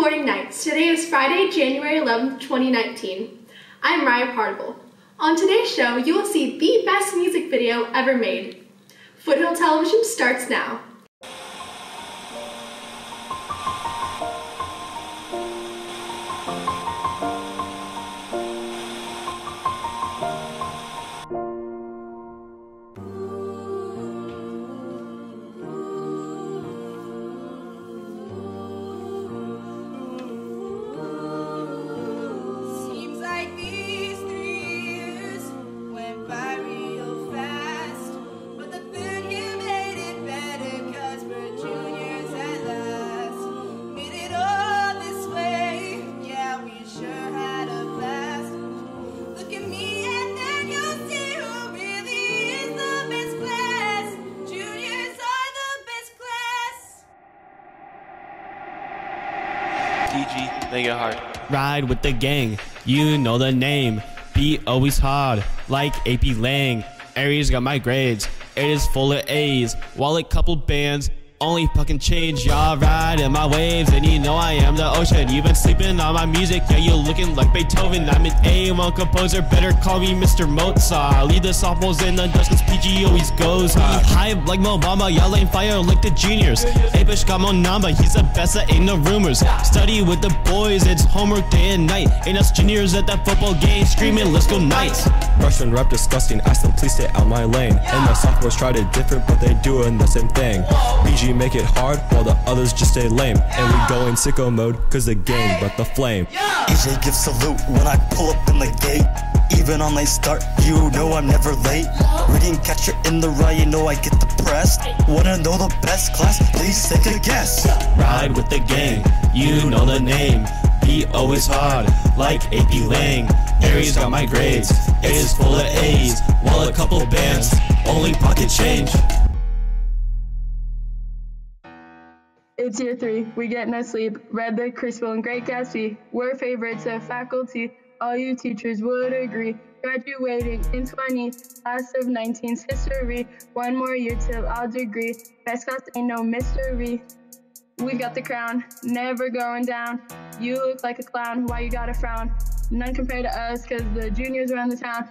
morning, Knights. Today is Friday, January 11th, 2019. I'm Ryan Partible. On today's show, you will see the best music video ever made. Foothill Television starts now. Make it hard. Ride with the gang, you know the name. Beat always hard, like AP Lang. Aries got my grades, it is full of A's. Wallet couple bands, only fucking change. Y'all ride in my waves, and you know I am the ocean. You've been sleeping on my music, yeah, you looking like Beethoven. I'm an A1 composer, better call me Mr. Mozart. Lead the sophomores in the dust, cause PG always goes hard. Hype like Mobama, y'all ain't fire like the juniors. Apish got my number, he's the best, that ain't no rumors. Study with the boys, it's homework day and night. Ain't us juniors at that football game screaming, let's go Knights. Russian rap disgusting, ask them please stay out my lane. And my sophomores tried it different, but they doing the same thing. PG make it hard, while the others just stay lame. And we go in sicko mode, cause the gang brought the flame. EJ gives salute when I pull up in the gate. Even on late start, you know I'm never late. Reading catcher in the rye, you know I get depressed. Wanna know the best class? Please take a guess. Ride with the gang, you know the name. Beat always hard, like AP Lang. Aries got my grades, it is full of A's. While a couple bands, only pocket change. It's year 3, we get no sleep. Read the Criswell and Great Gatsby. We're favorites of faculty, all you teachers would agree. Graduating in 20, class of 19's history. One more year till I'll degree. Best class ain't no mystery. We got the crown, never going down. You look like a clown, why you gotta frown? None compared to us, cause the juniors run the town.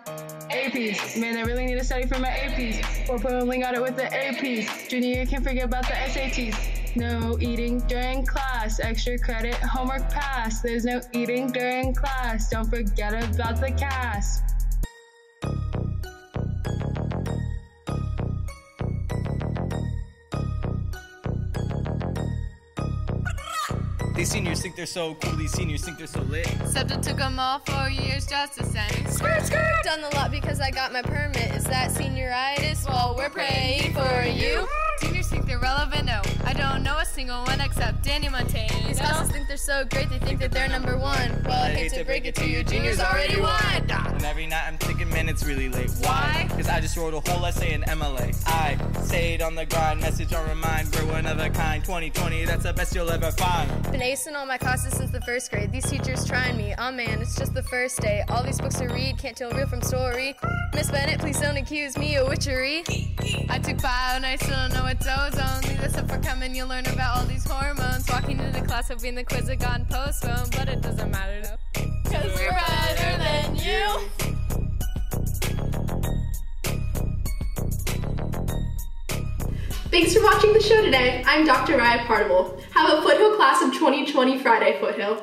APs, man, I really need to study for my APs. Or probably got it with the APs. Junior year, can't forget about the SATs. No eating during class, extra credit, homework pass. There's no eating during class, don't forget about the cast. These seniors think they're so cool, these seniors think they're so lit. Except it took them all 4 years just the same. Skirt, skirt! Done a lot because I got my permit. Is that senioritis? Well, we're praying for you. Seniors think they're relevant, no. I don't know a single one except Danny Montana. These classes think they're so great, they think that they're number one. Well, I hate to break it to you, juniors already won. And every night I'm thinking, man, it's really late. Why? Cause I just wrote a whole essay in MLA. I stayed on the grind, message on remind. We're one of a kind, 2020, that's the best you'll ever find. Been acing all my classes since the first grade. These teachers trying me, oh man, it's just the first day. All these books to read, can't tell real from story. Miss Bennett, please don't accuse me of witchery. I took bio and I still don't know what's ozone. Leave this up for coming, you'll learn about all these hormones. Walking into class hoping the quiz had gotten postponed, but it doesn't matter though. Cause we're better than you. Thanks for watching the show today. I'm Dr. Ryan Partible. Have a Foothill class of 2020 Friday, Foothill.